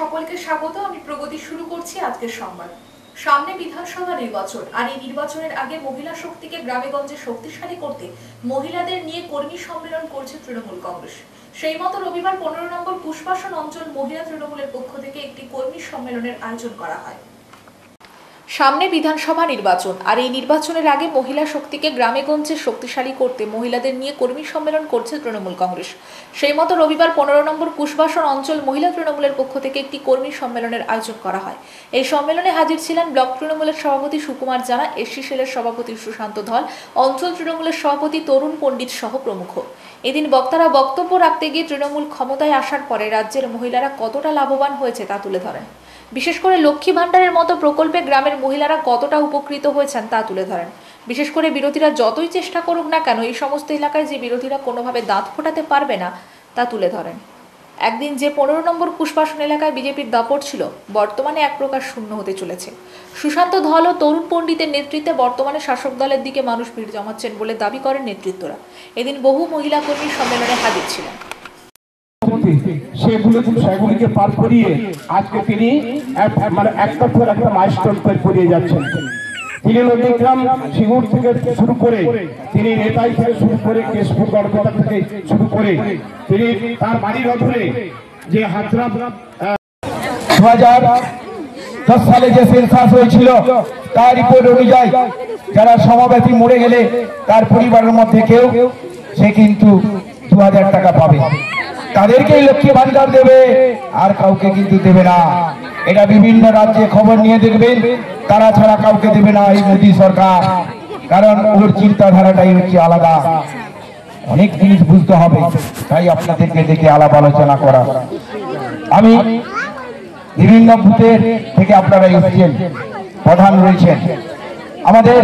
সকলকে স্বাগত। আমি প্রগতি শুরু করছি আজকের সংবাদ। সামনে বিধানসভা নির্বাচন, আর এই নির্বাচনের আগে মহিলা শক্তিকে গ্রামে-গঞ্জে শক্তিশালী করতে মহিলাদের নিয়ে কর্মী সম্মেলন করছে তৃণমূল কংগ্রেস। সেই মতো রবিবার 15 নম্বর পুষ্পাসন অঞ্চল মহিলা তৃণমূলের পক্ষ থেকে একটি কর্মী সম্মেলনের আয়োজন করা হয়। সামনে বিধানসভা নির্বাচন, আর এই নির্বাচনের আগে মহিলা শক্তিকে গ্রামে-গঞ্জে শক্তিশালী করতে মহিলাদের নিয়ে কর্মী সম্মেলন করছে তৃণমূল কংগ্রেস। সেই মতো রবিবার 15 নম্বর পুষ্পাসন অঞ্চল মহিলা তৃণমূলের পক্ষ থেকে একটি কর্মী সম্মেলনের আয়োজন করা হয়। এই সম্মেলনে হাজির ছিলেন ব্লক তৃণমূলের সভাপতি সুকুমার জানা, এসসি সেলের সভাপতি সুশান্ত ধল, অঞ্চল তৃণমূলের সভাপতি তরুণ পণ্ডিত সহ প্রমুখ। এদিন বক্তারা বক্তব্য রাখতে গিয়ে তৃণমূল ক্ষমতায় আসার পরে রাজ্যের মহিলারা কতটা লাভবান হয়েছে তা তুলে ধরেন। বিশেষ করে লক্ষ্মী ভান্ডারের মতো প্রকল্পে গ্রামের মহিলারা কতটা উপকৃত হয়েছেন তা তুলে ধরেন। বিশেষ করে বিরোধীরা যতই চেষ্টা করুক না কেন, এই সমস্ত এলাকায় যে বিরোধীরা কোনোভাবে দাঁত ফোটাতে পারবে না তা তুলে ধরেন। একদিন যে 15 নম্বর পুষ্পাসন এলাকায় বিজেপির দাপট ছিল, বর্তমানে এক প্রকার শূন্য হতে চলেছে। সুশান্ত ধল ও তরুণ পণ্ডিতের নেতৃত্বে বর্তমানে শাসক দলের দিকে মানুষ ভিড় জমাচ্ছেন বলে দাবি করেন নেতৃত্বরা। এদিন বহু মহিলা কর্মী সম্মেলনে হাজির ছিলেন। সেগুলিকে পার করিয়ে আজকে তিনি একটার পর একটা মাইলস্টোন করিয়ে যাচ্ছেন। তিনি নন্দীগ্রাম সিঙ্গুর থেকে শুরু করে, তিনি নেতাই থেকে শুরু করে, কেশপুর গড়বেতা থেকে শুরু করে, তিনি তার বাড়ির অধরে যে হাজরা 2010 সালে যে সেন্সাস হয়েছিল তার রিপোর্ট অনুযায়ী যারা সমব্যথী মরে গেলে তার পরিবারের মধ্যে কেউ সে কিন্তু 2000 টাকা পাবে। তাদেরকেই লক্ষ্মী ভান্ডার দেবে, আর কাউকে কিন্তু দেবে না। এটা বিভিন্ন রাজ্যে খবর নিয়ে দেখবেন, তারা ছাড়া কাউকে দেবে না এই মোদী সরকার। কারণ ওর চিন্তাধারাটাই হচ্ছে আলাদা। অনেক জিনিস বুঝতে হবে, তাই আপনাদেরকে দেখে আলাপ আলোচনা করা। আমি বিভিন্ন বুথের থেকে আপনারা এসেছেন, প্রধান রয়েছেন আমাদের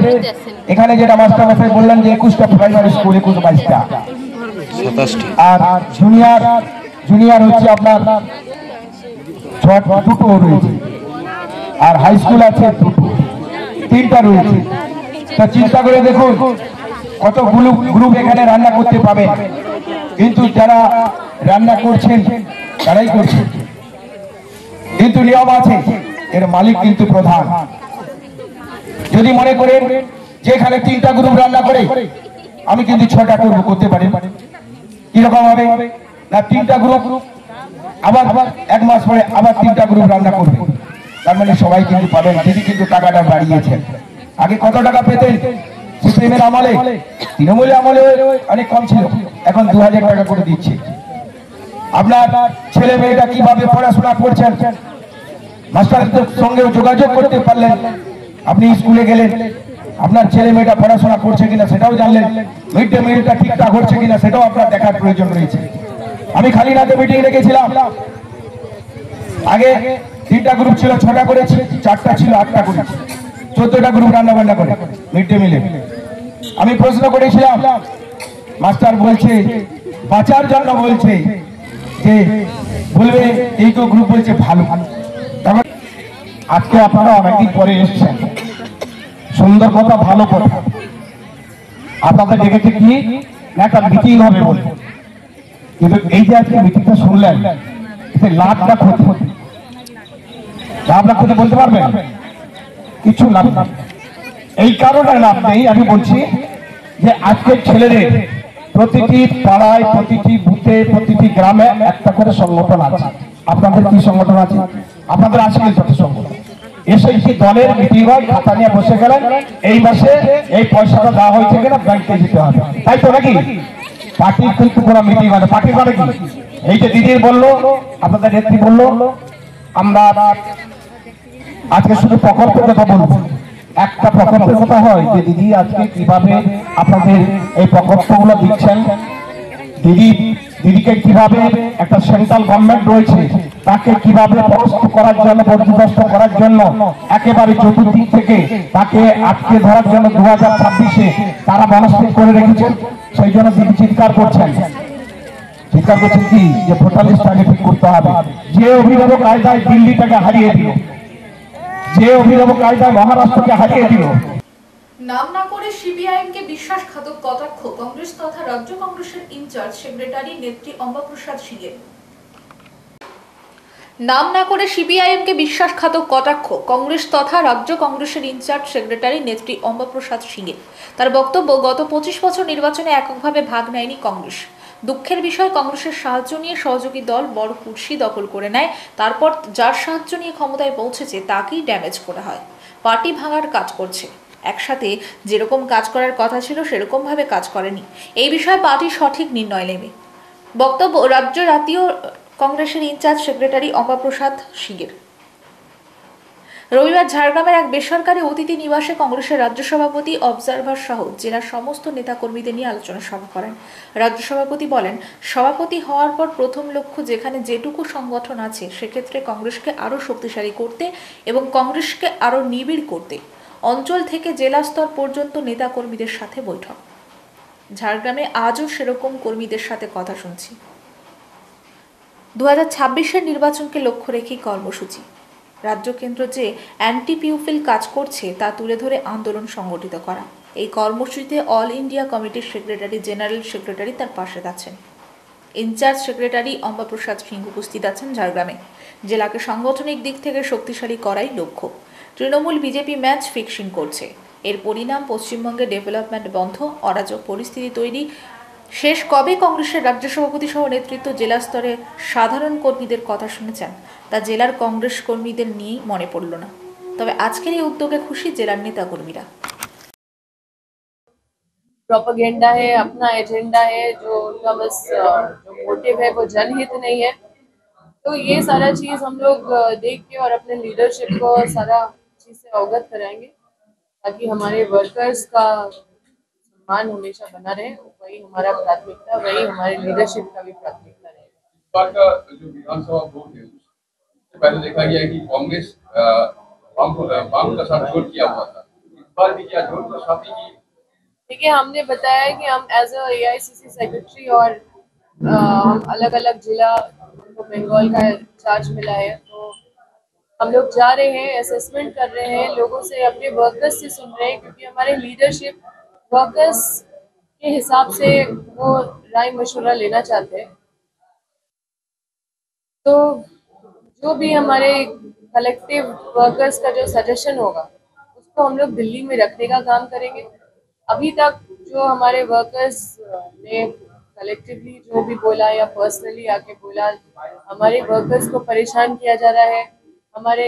এখানে, যেটা মাস্টারমশাই বললেন যে 21টা প্রাইমারি স্কুল, 22টা, আর জুনিয়র হচ্ছে আপনার 2টো রয়েছে, আর হাই স্কুল আছে 3টা রয়েছে। তা চিন্তা করে দেখুন কত গ্রুপ এখানে রান্না করতে পাবেন, কিন্তু যারা রান্না করছেন তারাই করছেন, কিন্তু নিয়ম আছে, এর মালিক কিন্তু প্রধান। যদি মনে করেন যে এখানে 3টা গ্রুপ রান্না করে আমি কিন্তু 6টা করতে পারি, কিরকম হবে না, 3টা গ্রুপ আবার 1 মাস পরে আবার 3টা গ্রুপ রান্না করবে, তার মানে সবাই কিন্তু পাবেন। তিনি কিন্তু টাকাটা বাড়িয়েছেন। আগে কত টাকা পেতেন সিপিএমের আমলে, তৃণমূলের আমলে অনেক কম ছিল, এখন 2000 টাকা করে দিচ্ছে। আপনার ছেলে মেয়েটা কিভাবে পড়াশোনা করছেন, মাস্টারদের সঙ্গে যোগাযোগ করতে পারলেন, আপনি স্কুলে গেলেন, আপনার ছেলে মেয়েটা পড়াশোনা করছে কিনা সেটাও জানলেন, মিড ডে মিলটা ঠিকঠাক হচ্ছে কিনা সেটাও আপনার দেখার প্রয়োজন রয়েছে। আমি খালিনাতে মিটিং রেখেছিলাম, আগে 3টা গ্রুপ ছিল, 6টা করেছি, 4টা ছিল 8টা করেছি, 14টা গ্রুপ রান্না বান্না করে মিড ডে মিলে। আমি প্রশ্ন করেছিলাম, মাস্টার বলছে বাঁচার জন্য বলছে যে বলবে এই তো গ্রুপ বলছে ভালো। আজকে আপনারা অনেকদিন পরে এসেছেন, সুন্দর কথা, ভালো কথা। আপনাদের ডেকেছে কি একটা মিটিং হবে বলে, কিন্তু এই যে আজকে মিটিংটা শুনলেন, এতে লাভ না ক্ষতি, লাভ না ক্ষতি বলতে পারবেন? কিছু লাভ না। এই কারণে লাভ নেই, আমি বলছি যে আজকের ছেলেদের প্রতিটি পাড়ায়, প্রতিটি বুথে, প্রতিটি গ্রামে একটা করে সংগঠন আছে। আপনাদের কি সংগঠন আছে? আপনাদের আছে কি যত সংগঠন? এসে দলের মিটিং হয়, খাতা নিয়ে বসে গেলেন, এই মাসে এই পয়সাটা দেওয়া হয়েছে কিনা ব্যাংকে যেতে হবে, তাই তো নাকি? পার্টির কিন্তু কোনো মিটিং হয় না। পার্টির মানে কি? এই যে দিদির বললো, আপনাদের নেত্রী বললো, আমরা আজকে শুধু প্রকল্পের কথা বলবো। একটা প্রকল্পের কথা হয় যে দিদি আজকে কিভাবে আপনাদের এই প্রকল্পগুলো দিচ্ছেন, দিদিকে কিভাবে একটা সেন্ট্রাল গভর্নমেন্ট রয়েছে তাকে কিভাবে পরাস্ত করার জন্য, বরখাস্ত করার জন্য, একেবারে চতুর্দিক থেকে তাকে আটকে ধরার জন্য 2026-এ তারা মনস্থির করে রেখেছেন। সেই জন্য দিদি চিৎকার করছেন কি যে ভোটার লিস্ট আগে ঠিক করতে হবে। যে অভিভাবক কায়দায় দিল্লিটাকে হারিয়ে দিল, যে অভিভাবক কায়দায় মহারাষ্ট্রকে হারিয়ে দিল। নাম না করে সিপিআইএমকে বিশ্বাসঘাতক কটাক্ষ কংগ্রেস তথা রাজ্য কংগ্রেসের ইনচার্জ সেক্রেটারি নেত্রী অম্বা প্রসাদ সিংয়ের। নাম না করে সিপিআইএমকে বিশ্বাসঘাতক কটাক্ষ কংগ্রেস তথা রাজ্য কংগ্রেসের ইনচার্জ সেক্রেটারি নেত্রী অম্বাপ্রসাদ সিংয়ের। তার বক্তব্য, গত 25 বছর নির্বাচনে এককভাবে ভাগ নেয়নি কংগ্রেস। দুঃখের বিষয়, কংগ্রেসের সাহায্য নিয়ে সহযোগী দল বড় কুর্সি দখল করে নেয়, তারপর যার সাহায্য নিয়ে ক্ষমতায় পৌঁছেছে তাকেই ড্যামেজ করা হয়। পার্টি ভাঙার কাজ করছে, একসাথে যেরকম কাজ করার কথা ছিল সেরকম ভাবে কাজ করেনি। এই বিষয়ে পার্টি সঠিক নির্ণয় নেবে। বক্তব্য রাজ্য জাতীয় কংগ্রেসের ইনচার্জ সেক্রেটারি অম্বাপ্রসাদ সিংয়ের। রবিবার ঝাড়গ্রামের এক বেসরকারি অতিথি নিবাসে কংগ্রেসের রাজ্য সভাপতি অবজারভার সহ জেলার সমস্ত নেতাকর্মীদের নিয়ে আলোচনা সভা করেন। রাজ্য সভাপতি বলেন, সভাপতি হওয়ার পর প্রথম লক্ষ্য যেখানে যেটুকু সংগঠন আছে সেক্ষেত্রে কংগ্রেসকে আরও শক্তিশালী করতে এবং কংগ্রেসকে আরও নিবিড় করতে। অঞ্চল থেকে জেলা স্তর পর্যন্ত নেতাকর্মীদের সাথে বৈঠক। ঝাড়গ্রামে আজও সেরকম কর্মীদের সাথে কথা শুনছি। 2026-এর নির্বাচনকে লক্ষ্য রেখেই কর্মসূচি। রাজ্য কেন্দ্র যে অ্যান্টি পিউপিল কাজ করছে তা তুলে ধরে আন্দোলন সংগঠিত করা। এই কর্মসূচিতে অল ইন্ডিয়া কমিটির সেক্রেটারি জেনারেল সেক্রেটারি তার পাশে আছেন। ইনচার্জ সেক্রেটারি অম্বাপ্রসাদ সিং উপস্থিত আছেন ঝাড়গ্রামে। জেলাকে সাংগঠনিক দিক থেকে শক্তিশালী করাই লক্ষ্য। তৃণমূল বিজেপি ম্যাচ ফিক্সিং করছে, এর পরিণাম পশ্চিমবঙ্গে ডেভেলপমেন্ট বন্ধ, অরাজক পরিস্থিতি তৈরি। শেষ কবে কংগ্রেসের রাজ্য সভাপতি সহ নেতৃত্ব জেলা স্তরে সাধারণ কর্মীদের কথা শুনেছেন তা জেলার কংগ্রেস কর্মীদের নিয়েই মনে পড়ল না। তবে আজকের এই উদ্যোগে খুশি জেলার নেতা কর্মীরা। प्रोपेगेंडा है, अपना एजेंडा है, जो उनका बस जो मोटिव है वो जनहित नहीं है। तो ये सारा चीज हम लोग देख के और अपने लीडरशिप को सारा चीज से अवगत कराएंगे ताकि हमारे वर्कर्स का सम्मान हमेशा बना रहे। वही हमारा प्राथमिकता, वही हमारे लीडरशिप का भी प्राथमिकता रहेगा। इस बार का जो विधानसभा वोट है उससे पहले देखा गया कि कांग्रेस वाम का साथ जोड़ किया हुआ था। इस बार भी क्या जोड़ का साथी की? देखिए, हमने बताया कि हम एज अ एआईसीसी सेक्रेटरी और हम अलग अलग जिला हमको बंगाल का चार्ज मिला है, तो हम लोग जा रहे हैं, असेसमेंट कर रहे हैं, लोगों से अपने वर्कर्स से सुन रहे हैं, क्योंकि हमारे लीडरशिप वर्कर्स के हिसाब से वो राय मशवरा लेना चाहते हैं। तो जो भी हमारे कलेक्टिव वर्कर्स का जो सजेशन होगा उसको हम लोग दिल्ली में रखने का काम करेंगे। अभी तक जो हमारे वर्कर्स ने कलेक्टिवली जो भी बोला या पर्सनली आके बोला, हमारे वर्कर्स को परेशान किया जा रहा है, हमारे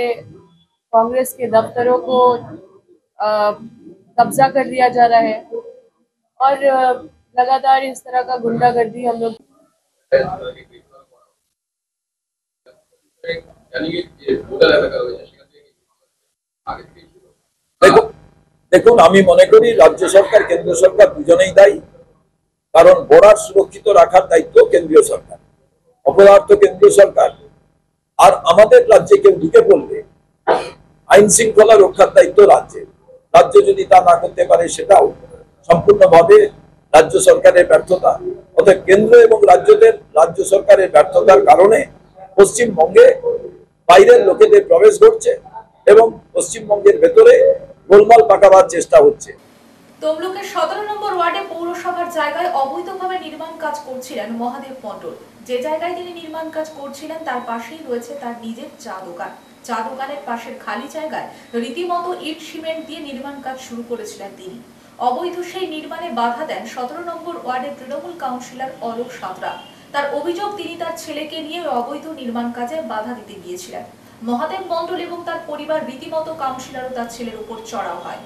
कांग्रेस के दफ्तरों को कब्जा कर लिया जा रहा है और लगातार इस तरह का गुंडागर्दी हम लोग দেখুন, আমি মনে করি রাজ্য সরকার কেন্দ্র সরকার দুজনেই দায়ী। কারণ বর্ডার সুরক্ষিত রাখার দায়িত্ব কেন্দ্রীয় সরকার, অপরাধ কেন্দ্রীয় সরকার। আর আমাদের রাজ্যে কেউ ঢুকে পড়লে আইন শৃঙ্খলা রক্ষার দায়িত্ব রাজ্যের। রাজ্য যদি তা না করতে পারে সেটাও সম্পূর্ণভাবে রাজ্য সরকারের ব্যর্থতা। অর্থাৎ কেন্দ্র এবং রাজ্য সরকারের ব্যর্থতার কারণে পশ্চিমবঙ্গে বাইরের লোকেদের প্রবেশ ঘটছে এবং পশ্চিমবঙ্গের ভেতরে গোলমাল পাকাবার চেষ্টা হচ্ছে। তমলুকের 17 নম্বর ওয়ার্ডে পৌরসভার জায়গায় অবৈধভাবে নির্মাণ কাজ করছিলেন মহাদেব মণ্ডল। যে জায়গায় তিনি নির্মাণ কাজ করছিলেন তার পাশেই রয়েছে তার নিজের চা দোকান। চা দোকানের পাশের খালি জায়গায় রীতিমতো ইট সিমেন্ট দিয়ে নির্মাণ কাজ শুরু করেছিলেন তিনি। অবৈধ সেই নির্মাণে বাধা দেন 17 নম্বর ওয়ার্ডের তৃণমূল কাউন্সিলর অলোক সাঁতরা। তার অভিযোগ, তিনি তার ছেলেকে নিয়ে অবৈধ নির্মাণ কাজে বাধা দিতে গিয়েছিলেন। মহাদেব মণ্ডল এবং তার পরিবার রীতিমতো কাউন্সিলর ও তার ছেলের উপর চড়াও হয়।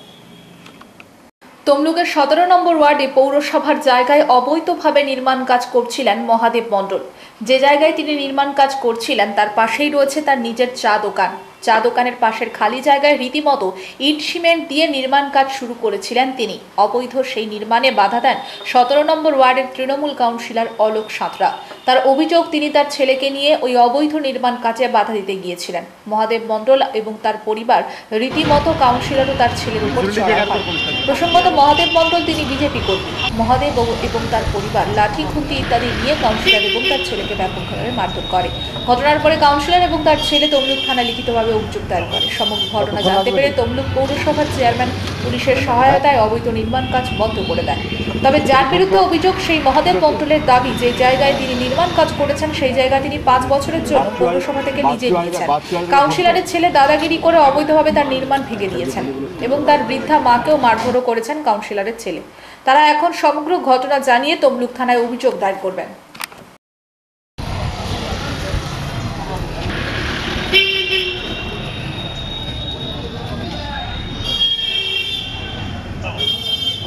তমলুকের 17 নম্বর ওয়ার্ডে পৌরসভার জায়গায় অবৈধভাবে নির্মাণ কাজ করছিলেন মহাদেব মণ্ডল। যে জায়গায় তিনি নির্মাণ কাজ করছিলেন তার পাশেই রয়েছে তার নিজের চা দোকান। চা দোকানের পাশের খালি জায়গায় রীতিমতো ইট সিমেন্ট দিয়ে নির্মাণ কাজ শুরু করেছিলেন তিনি। অবৈধ সেই নির্মাণে বাধা দেন 17 নম্বর ওয়ার্ডের তৃণমূল কাউন্সিলর অলোক সাঁতরা। তার অভিযোগ, তিনি তার ছেলেকে নিয়ে ওই অবৈধ নির্মাণ কাজে বাধা দিতে গিয়েছিলেন। মহাদেব মণ্ডল এবং তার পরিবার রীতিমতো কাউন্সিলর ও তার ছেলের উপর চড়াও হয়। প্রসঙ্গত মহাদেব মণ্ডল তিনি বিজেপি কর্মী। মহাদেব এবং তার পরিবার লাঠি খুন্তি ইত্যাদি নিয়ে কাউন্সিলর এবং তার ছেলেকে ব্যাপকভাবে মারধর করে। ঘটনার পরে কাউন্সিলর এবং তার ছেলে তমলুক থানায় লিখিতভাবে অভিযোগ দায়ের করে। সমগ্র ঘটনা জানতে পেরে তমলুক পৌরসভার চেয়ারম্যান পুলিশের সহায়তায় অবৈধ নির্মাণ কাজ বন্ধ করে দেন। তবে যার বিরুদ্ধে অভিযোগ সেই মহাদেব মণ্ডলের দাবি যে জায়গায় তিনি নির্মাণ কাজ করেছেন সেই জায়গা তিনি 5 বছরের জন্য পৌরসভা থেকে লিজে নিয়েছেন। কাউন্সিলরের ছেলে দাদাগিরি করে অবৈধভাবে তার নির্মাণ ভেঙে দিয়েছেন এবং তার বৃদ্ধা মাকেও মারধরও করেছেন কাউন্সিলরের ছেলে। তারা এখন সমগ্র ঘটনা জানিয়ে তমলুক থানায় অভিযোগ দায়ের করবেন।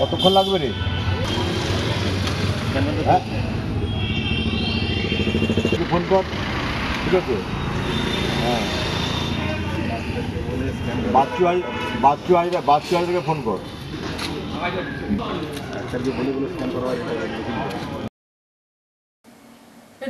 কতক্ষণ লাগবে রে? ফোন কর, ঠিক আছে? হ্যাঁ, বাচ্চু ফোন কর।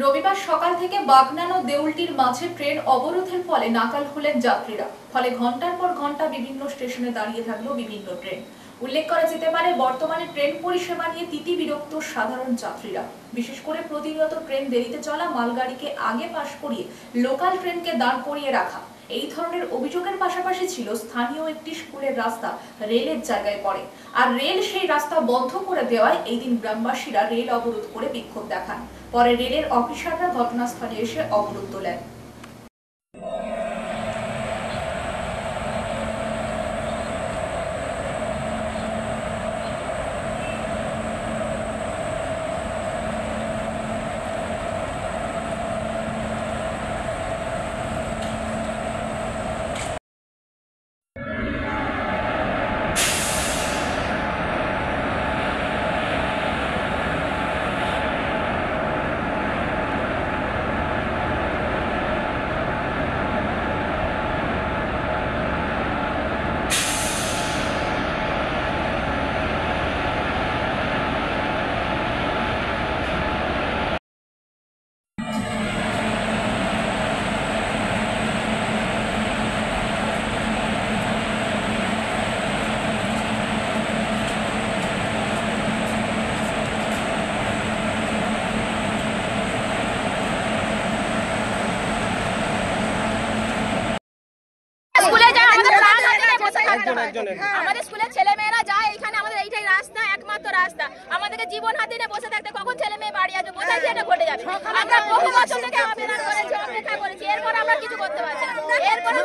রবিবার সকাল থেকে বাগনান ও দেউলটির মাঝে ট্রেন অবরোধের ফলে নাকাল হলেন যাত্রীরা। ফলে ঘন্টার পর ঘন্টা বিভিন্ন স্টেশনে দাঁড়িয়ে থাকলো বিভিন্ন ট্রেন। উল্লেখ করা যেতে পারে বর্তমানে ট্রেন পরিষেবা নিয়ে তিতিবিরক্ত সাধারণ যাত্রীরা। বিশেষ করে প্রতিনিয়ত ট্রেন দেরিতে চলা, মালগাড়িকে আগে পাশ করিয়ে লোকাল ট্রেনকে দাঁড় করিয়ে রাখা, এই ধরনের অভিযোগের পাশাপাশি ছিল স্থানীয় একটি স্কুলের রাস্তা রেলের জায়গায় পড়ে, আর রেল সেই রাস্তা বন্ধ করে দেওয়ায় এই দিন গ্রামবাসীরা রেল অবরোধ করে বিক্ষোভ দেখান। পরে রেলের অফিসাররা ঘটনাস্থলে এসে অবরোধ তোলেন। আমাদের স্কুলের ছেলে মেয়েরা যায়, এখানে আমাদের এইটাই রাস্তা, একমাত্র রাস্তা। আমাদেরকে জীবন হাতে নিয়ে বসে থাকতে কখন ছেলে মেয়ে বাড়ি আসবে, কোথায় কি এটা ঘটে যাবে। আমরা বহু বছর থেকে আবেদন করেছি, অপেক্ষা করেছি, এরপর আমরা কিছু করতে পারছি না। এরপরে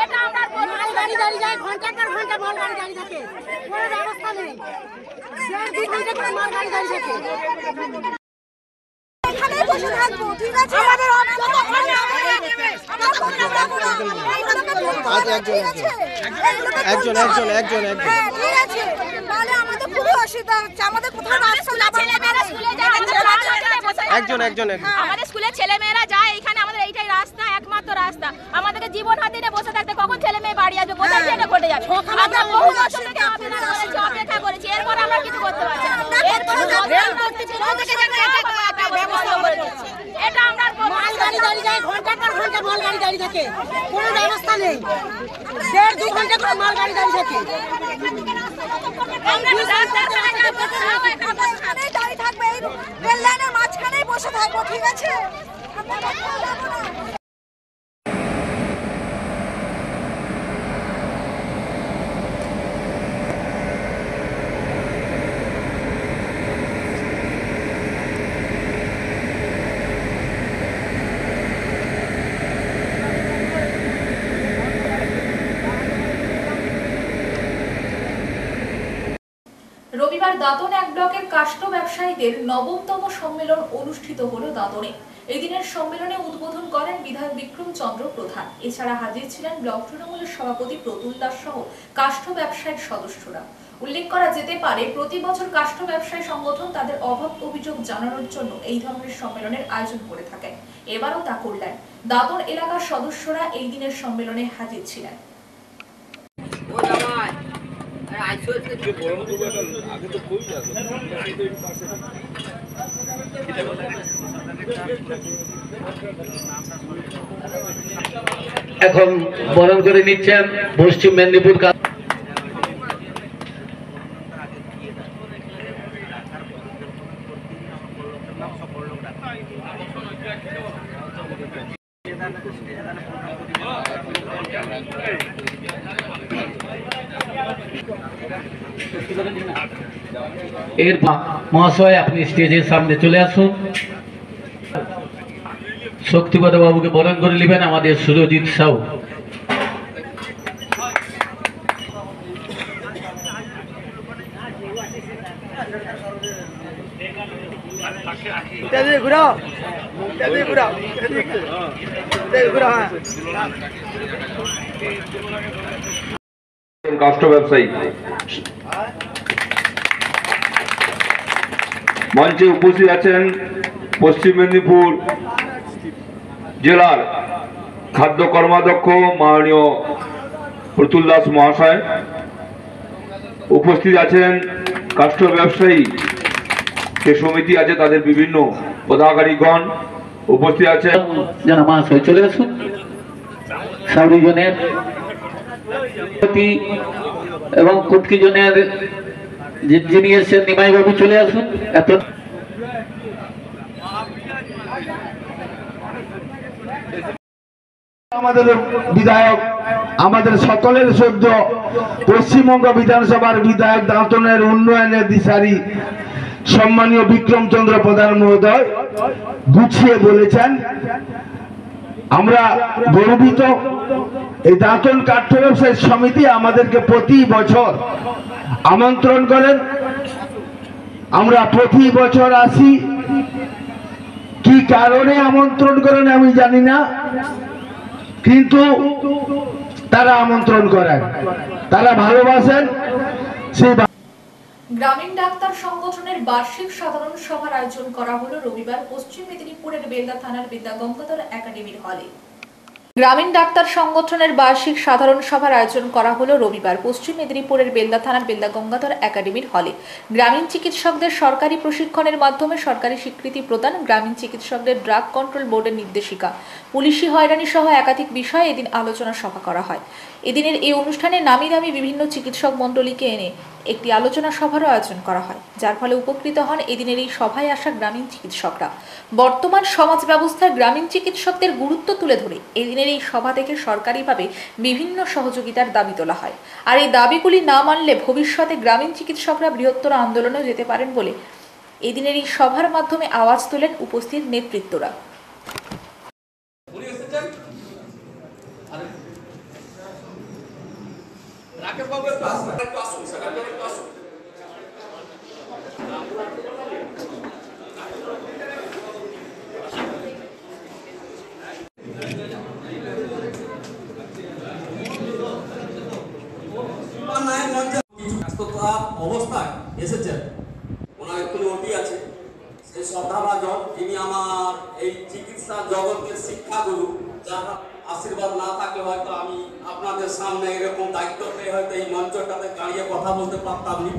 এটা আমরা গাড়ি দাঁড়িয়ে যায়, ঘন্টার পর ঘন্টা মাল গাড়ি দাঁড়িয়ে থাকে, কোনো ব্যবস্থা নেই। 2 ঘন্টা করে মাল গাড়ি দাঁড়িয়ে থাকে। এখানেই বসে থাকবো, ঠিক আছে? আমাদের একজন ঠিক আছে, তাহলে আমাদের খুবই অসুবিধা হচ্ছে। আমাদের কোথাও আমাদের স্কুলের ছেলে মেয়েরা যায়, এখানে আমাদের এইটাই রাস্তা, একমাত্র রাস্তা। আমাদেরকে জীবন হাতে নিয়ে বসে থাকতে কখন ছেলে মেয়ে বাড়ি আসবে, কোথায় কি এটা ঘটে যাবে। আমরা বহু বছর থেকে আবেদন করেছি, অপেক্ষা করেছি, এরপর আমরা কিছু করতে পারছি না। এটা আমরা মাল গাড়ি দাঁড়িয়ে যায়, ঘন্টার পর ঘন্টা মাল গাড়ি দাঁড়িয়ে থাকে, কোনো ব্যবস্থা নেই। 1.5-2 ঘন্টা করে মাল গাড়ি দাঁড়িয়ে থাকে। দাঁড়িয়ে থাকবে, রেল লাইনের মাঝখানেই বসে থাকবো, ঠিক আছে? রবিবার দাঁতন এক ব্লকের কাষ্ঠ ব্যবসায়ীদের 9তম সম্মেলন অনুষ্ঠিত হলো দাঁতনে। এই দিনের সম্মেলনে উদ্বোধন করেন বিধায়ক বিক্রম চন্দ্র প্রধান। এছাড়া হাজির ছিলেন ব্লক তৃণমূলের সভাপতি প্রতুল দাস সহ কাষ্ঠ ব্যবসায়ীর সদস্যরা। উল্লেখ করা যেতে পারে, প্রতি বছর কাষ্ঠ ব্যবসায়ী সংগঠন তাদের অভাব অভিযোগ জানানোর জন্য এই ধরনের সম্মেলনের আয়োজন করে থাকেন। এবারও তা করলেন। দাঁতন এলাকার সদস্যরা এই দিনের সম্মেলনে হাজির ছিলেন। আগে তো কই না এখন বরণ করে নিচ্ছেন পশ্চিম মেদিনীপুর এর মহাশয় আপনি স্টেজের সামনে চলে আসুন। শক্তিপদ বাবুকে বরণ করে নেবেন আমাদের সুরজিৎ সাউ। কাষ্ঠ ব্যবসায়ী মঞ্চে উপস্থিত আছেন পশ্চিম মেদিনীপুর জেলার খাদ্য কর্মাধ্যক্ষ মাননীয় প্রতুল দাস মহাশয়, উপস্থিত আছেন কাষ্ঠ ব্যবসায়ী যে সমিতি আছে তাদের বিভিন্ন পদাধিকারীগণ উপস্থিত আছেন। মহাশয় চলে আসুন। সাউরি জনের এবং কুটকি জনের যিনি এসেছেন নিমাই বাবু চলে আসুন। এত আমাদের বিধায়ক, আমাদের সকলের সদ্য পশ্চিমবঙ্গ বিধানসভার বিধায়ক দাঁতনের উন্নয়নের দিশারি সম্মানীয় বিক্রমচন্দ্র প্রধান মহোদয় গুছিয়ে বলেছেন। আমরা গর্বিত। এই দাঁতন কাঠ ব্যবসায়ী সমিতি আমাদেরকে প্রতি বছর আমন্ত্রণ করেন, আমরা প্রতি বছর আসি। কি কারণে আমন্ত্রণ করেন আমি জানি না, কিন্তু তারা আমন্ত্রণ করেন, তারা ভালোবাসেন। সেই গ্রামীণ ডাক্তার সংগঠনের বার্ষিক সাধারণ সভার আয়োজন করা হলো রবিবার পশ্চিম মেদিনীপুরের বেলদা থানার বিদ্যা গঙ্গাধর একাডেমির হলে। গ্রামীণ ডাক্তার সংগঠনের বার্ষিক সাধারণ সভার আয়োজন করা হলো রবিবার পশ্চিম মেদিনীপুরের বেলদা থানার বেলদা গঙ্গাধর একাডেমির হলে। গ্রামীণ চিকিৎসকদের সরকারি প্রশিক্ষণের মাধ্যমে সরকারি স্বীকৃতি প্রদান, গ্রামীণ চিকিৎসকদের ড্রাগ কন্ট্রোল বোর্ডের নির্দেশিকা, পুলিশি হয়রানি সহ একাধিক বিষয়ে এদিন আলোচনা সভা করা হয়। এদিনের এই অনুষ্ঠানে নামি দামি বিভিন্ন চিকিৎসক মণ্ডলীকে এনে একটি আলোচনা সভারও আয়োজন করা হয়, যার ফলে উপকৃত হন এদিনের এই সভায় আসা গ্রামীণ চিকিৎসকরা। বর্তমান সমাজ ব্যবস্থায় গ্রামীণ চিকিৎসকদের গুরুত্ব তুলে ধরে এদিনের এই সভা থেকে সরকারিভাবে বিভিন্ন সহযোগিতার দাবি তোলা হয়। আর এই দাবিগুলি না মানলে ভবিষ্যতে গ্রামীণ চিকিৎসকরা বৃহত্তর আন্দোলনেও যেতে পারেন বলে এদিনের এই সভার মাধ্যমে আওয়াজ তোলেন উপস্থিত নেতৃত্বরা। অবস্থায় এসেছেন, ওনার একটু ওটি আছে, সেই শ্রদ্ধাভাজন যিনি আমার এই চিকিৎসা জগতের শিক্ষাগুরু, যার আশীর্বাদ না থাকলে হয়তো আমি আপনাদের সামনে এরকম দায়িত্ব পেয়ে হয়তো এই মঞ্চটাতে দাঁড়িয়ে কথা বলতে পারতাম না।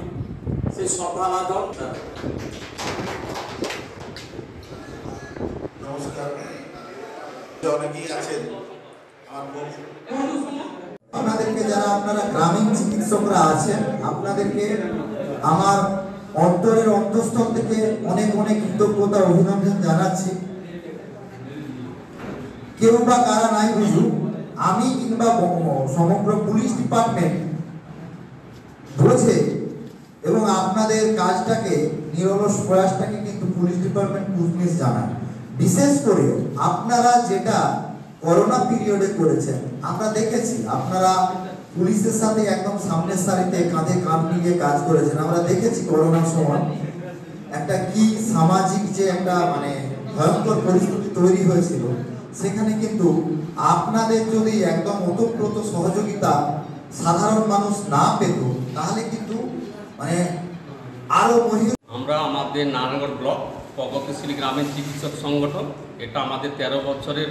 সেই শ্রদ্ধাভাজন নমস্কার। অনেকেই আছেন আপনাদেরকে, যারা আপনারা গ্রামীণ চিকিৎসকরা আছেন, আপনাদেরকে আমার অন্তরের অন্তঃস্থল থেকে অনেক অনেক কৃতজ্ঞতা অভিনন্দন জানাচ্ছি। কেউ বা কারা নাই বুঝুক, আমি কিংবা সমগ্র পুলিশ ডিপার্টমেন্ট বোঝে এবং আপনাদের কাজটাকে, নিরলস প্রয়াসটাকে কিন্তু পুলিশ ডিপার্টমেন্ট পুলিশ জানায়। বিশেষ করে আপনারা যেটা করোনা পিরিয়ডে করেছেন, আমরা দেখেছি আপনারা পুলিশের সাথে একদম সামনের সারিতে কাঁধে কাঁধ মিলিয়ে কাজ করেছেন। আমরা দেখেছি করোনার সময় একটা কি সামাজিক যে একটা ভয়ঙ্কর পরিস্থিতি তৈরি হয়েছিল, সেখানে কিন্তু আপনাদের যদি একদম ওতপ্রোত সহযোগিতা সাধারণ মানুষ না পেত, তাহলে কিন্তু আরো আমরা আমাদের নারায়ণগড় ব্লক প্রগতিশীল গ্রামীণ চিকিৎসক সংগঠন, এটা আমাদের 13 বছরের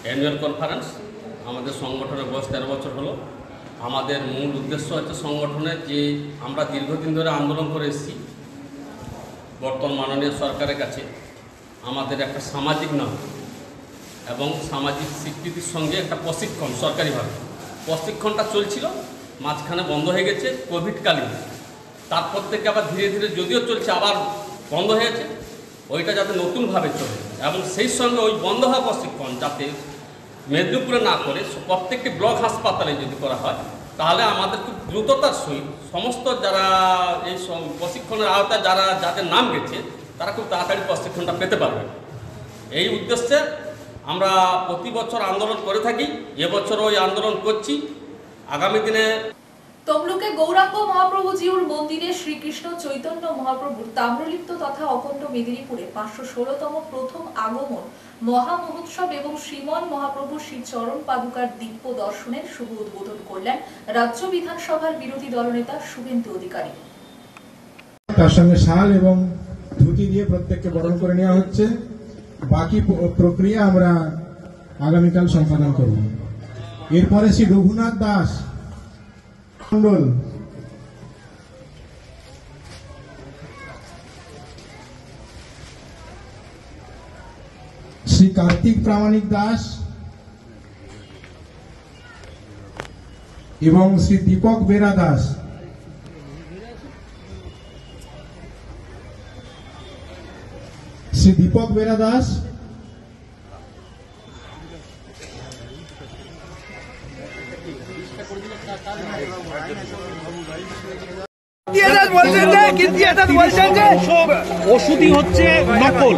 অ্যানুয়াল কনফারেন্স। আমাদের সংগঠনের বয়স 13 বছর হলো। আমাদের মূল উদ্দেশ্য হচ্ছে সংগঠনের যে আমরা দীর্ঘদিন ধরে আন্দোলন করে এসেছি বর্তমান মাননীয় সরকারের কাছে, আমাদের একটা সামাজিক নাম এবং সামাজিক স্বীকৃতির সঙ্গে একটা প্রশিক্ষণ সরকারিভাবে প্রশিক্ষণটা চলছিল, মাঝখানে বন্ধ হয়ে গেছে কোভিডকালীন। তারপর থেকে আবার ধীরে ধীরে যদিও চলছে আবার বন্ধ হয়েছে, ওইটা যাতে নতুনভাবে চলে এবং সেই সঙ্গে ওই বন্ধ হওয়া প্রশিক্ষণ যাতে মেদিনীপুরে না করে প্রত্যেকটি ব্লক হাসপাতালে যদি করা হয় তাহলে আমাদের খুব দ্রুততার সহিত সমস্ত যারা এই প্রশিক্ষণের আওতায় যাদের নাম গেছে তারা খুব তাড়াতাড়ি প্রশিক্ষণটা পেতে পারবে। এই উদ্দেশ্যে আমরা প্রতি বছর আন্দোলন করে থাকি, এবছরও ওই আন্দোলন করছি। আগামী দিনে তমলুকে গৌরাঙ্গ মহাপ্রভুজিউর মন্দিরে শ্রীকৃষ্ণ চৈতন্য মহাপ্রভুর তাম্রলিপ্ত তথা অখণ্ড মেদিনীপুরে 516তম প্রথম আগমন মহা মহোৎসব এবং শ্রীমন মহাপ্রভুর শ্রী চরণ পাদুকার দিব্য দর্শনের শুভ উদ্বোধন করলেন রাজ্য বিধানসভার বিরোধী দলনেতা শুভেন্দু অধিকারী। তার সঙ্গে শাল এবং ধুতি দিয়ে প্রত্যেককে বরণ করে নেওয়া হচ্ছে। বাকি প্রক্রিয়া আমরা আগামীকাল সম্পাদন করব। এরপরে শ্রী রঘুনাথ দাস মন্ডল, শ্রী কার্তিক প্রামাণিক দাস এবং শ্রী দীপক বেরা দাস। শ্রী দীপক বেরা দাস ওষুধই হচ্ছে নকল।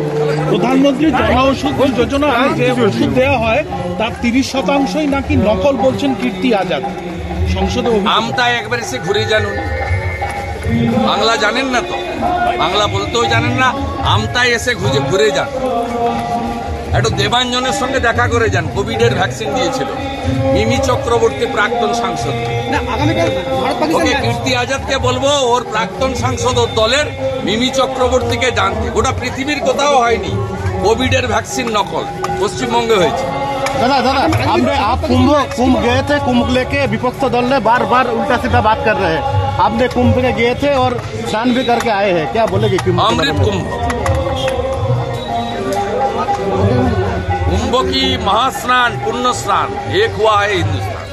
প্রধানমন্ত্রী জনঔষধি যোজনায় যে ওষুধ দেওয়া হয় তার 30% নাকি নকল বলছেন কীর্তি আজাদ। সংসদে আমটা একবার এসে ঘুরে জানুন, বাংলা জানেন না তো, বাংলা বলতেও জানেন না, আমটাই এসে ঘুরে যান। একটু দেবাঞ্জনের সঙ্গে দেখা করে যান, কোভিডের ভ্যাকসিন দিয়েছিল মিমি চক্রবর্তী প্রাক্তন সাংসদ। ওকে কীর্তি আজাদকে বলবো ওর প্রাক্তন সাংসদ ওর দলের মিমি চক্রবর্তীকে জানতে। গোটা পৃথিবীর কোথাও হয়নি কোভিডের ভ্যাকসিন নকল, পশ্চিমবঙ্গে হয়েছে। दादा आप कुंभ गए थे, कुंभ लेके विपक्ष दल ने बार बार उल्टा सीधा बात कर रहे हैं। आपने कुंभ में गए थे और स्नान भी करके आए हैं, क्या बोलेंगे? अमृत कुंभ, कुंभ की महास्नान पुण्य स्नान एक हुआ है हिंदुस्तान।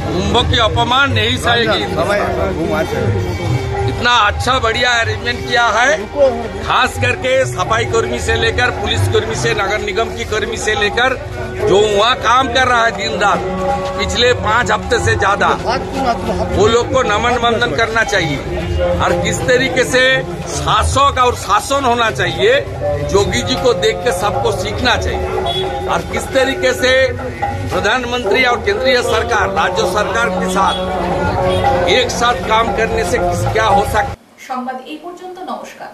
कुंभ की अपमान नहीं सहेगी। इतना अच्छा बढ़िया अरेंजमेंट किया है, खास करके सफाई कर्मी से लेकर पुलिस कर्मी से, नगर निगम की कर्मी से लेकर जो वहाँ काम कर रहा है दिन रात पिछले 5 हफ्ते से ज्यादा, वो लोग को नमन वंदन करना चाहिए। और किस तरीके से शासक और शासन होना चाहिए, जोगी जी को देख के सबको सीखना चाहिए। और किस तरीके से प्रधानमंत्री और केंद्रीय सरकार राज्य सरकार के साथ एक साथ काम करने से क्या हो सकता। সংবাদ এই পর্যন্ত, নমস্কার।